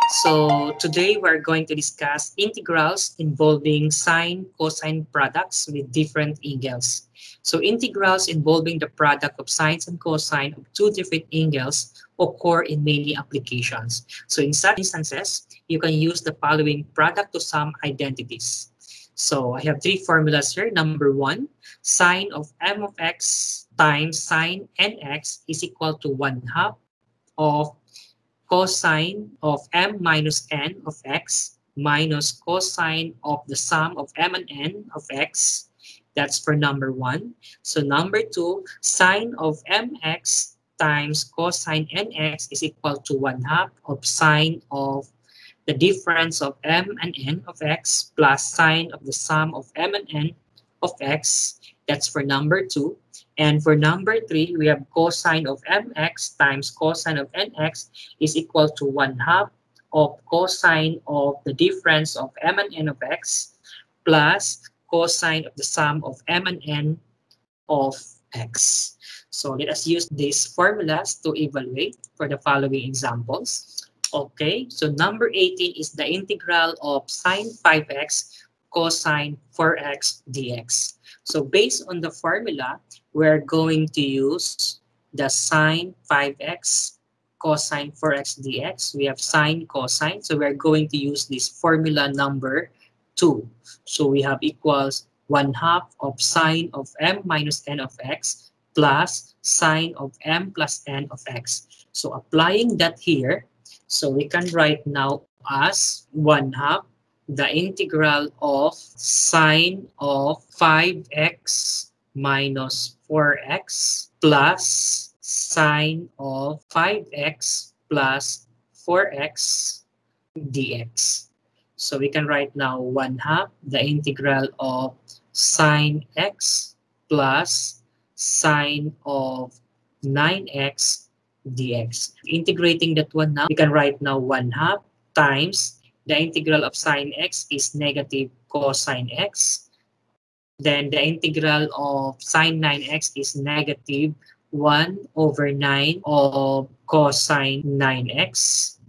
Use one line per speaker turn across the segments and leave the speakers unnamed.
So today we're going to discuss integrals involving sine cosine products with different angles. So integrals involving the product of sines and cosine of two different angles occur in many applications. So in such instances, you can use the following product to sum identities. So I have three formulas here. Number one, sine of m of x times sine nx is equal to 1/2 of cosine of m minus n of x minus cosine of the sum of m and n of x. That's for number one. So number two, sine of mx times cosine nx is equal to 1/2 of sine of the difference of m and n of x plus sine of the sum of m and n of x. That's for number two. And for number three, we have cosine of mx times cosine of nx is equal to 1/2 of cosine of the difference of m and n of x plus cosine of the sum of m and n of x. So let us use these formulas to evaluate for the following examples. Okay, so number 18 is the integral of sine 5x cosine 4x dx. So based on the formula, we're going to use the sine 5x cosine 4x dx. We have sine cosine, so we're going to use this formula number 2. So we have equals 1/2 of sine of m minus n of x plus sine of m plus n of x. So applying that here, so we can write now as 1/2 the integral of sine of 5x minus 4x plus sine of 5x plus 4x dx. So we can write now 1/2 the integral of sine x plus sine of 9x dx. Integrating that one now, we can write now 1/2 times the integral of sine x is negative cosine x. Then the integral of sine 9x is negative 1/9 of cosine 9x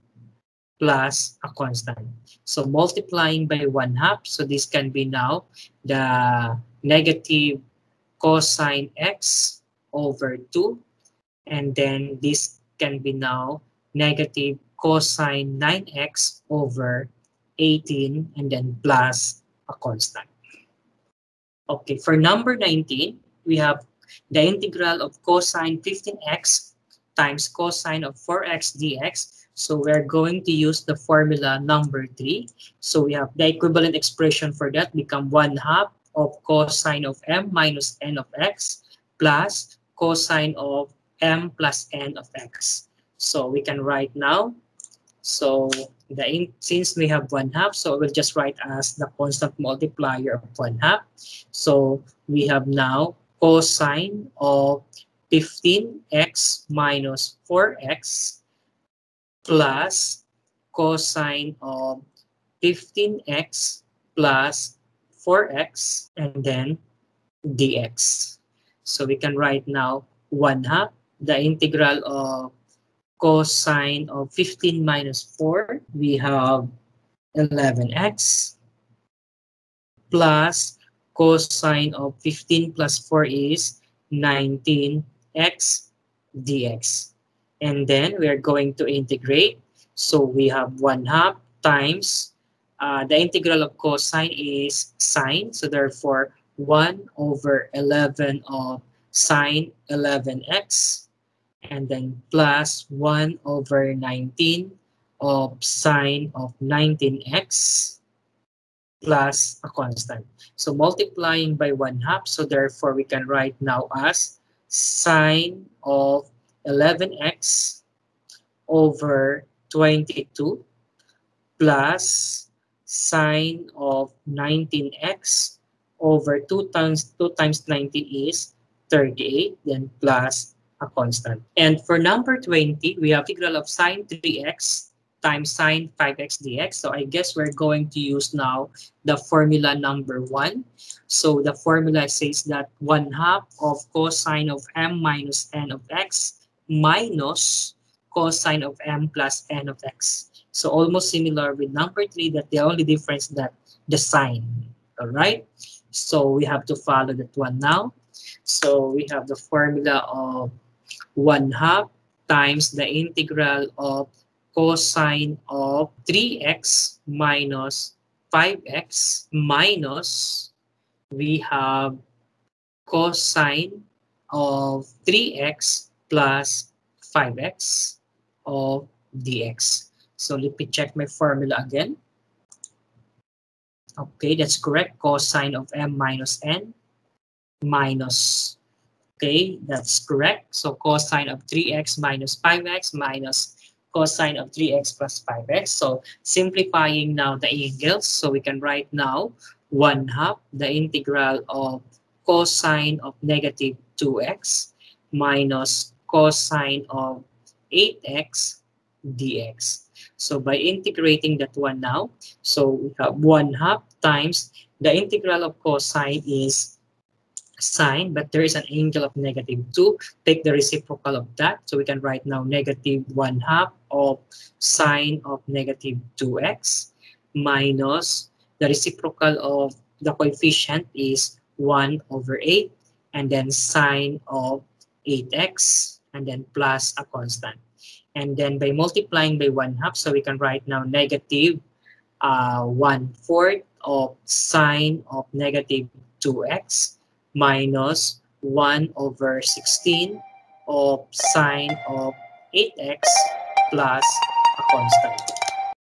plus a constant. So multiplying by 1/2, so this can be now the negative cosine x over 2. And then this can be now negative cosine 9x over 18 and then plus a constant. Okay, for number 19, we have the integral of cosine 15x times cosine of 4x dx. So we're going to use the formula number 3. So we have the equivalent expression for that become 1/2 of cosine of m minus n of x plus cosine of m plus n of x. So we can write now. So since we have 1/2, so we'll just write as the constant multiplier of 1/2. So we have now cosine of 15x minus 4x plus cosine of 15x plus 4x and then dx. So we can write now 1/2 the integral of cosine of 15 minus 4, we have 11x plus cosine of 15 plus 4 is 19x dx. And then we are going to integrate. So we have 1/2 times the integral of cosine is sine. So therefore 1/11 of sine 11x and then plus 1/19 of sine of 19x plus a constant. So multiplying by 1/2, so therefore we can write now as sine of 11x over 22 plus sine of 19x over 2 times 19 is 38, then plus a constant. And for number 20, we have integral of sine 3x times sine 5x dx. So I guess we're going to use now the formula number 1. So the formula says that 1/2 of cosine of m minus n of x minus cosine of m plus n of x. So almost similar with number 3, that the only difference that the sign. All right. So we have to follow that one now. So we have the formula of 1/2 times the integral of cosine of 3x minus 5x minus we have cosine of 3x plus 5x of dx. So let me check my formula again. Okay, that's correct. Cosine of m minus n minus, okay, that's correct. So cosine of 3x minus 5x minus cosine of 3x plus 5x. So simplifying now the angles. So we can write now 1/2 the integral of cosine of negative 2x minus cosine of 8x dx. So by integrating that one now, so we have 1/2 times the integral of cosine is sine, but there is an angle of negative 2. Take the reciprocal of that. So we can write now negative 1/2 of sine of negative 2x minus the reciprocal of the coefficient is 1 over 8, and then sine of 8x, and then plus a constant. And then by multiplying by 1/2, so we can write now negative 1/4 of sine of negative 2x minus 1 over 16 of sine of 8x plus a constant.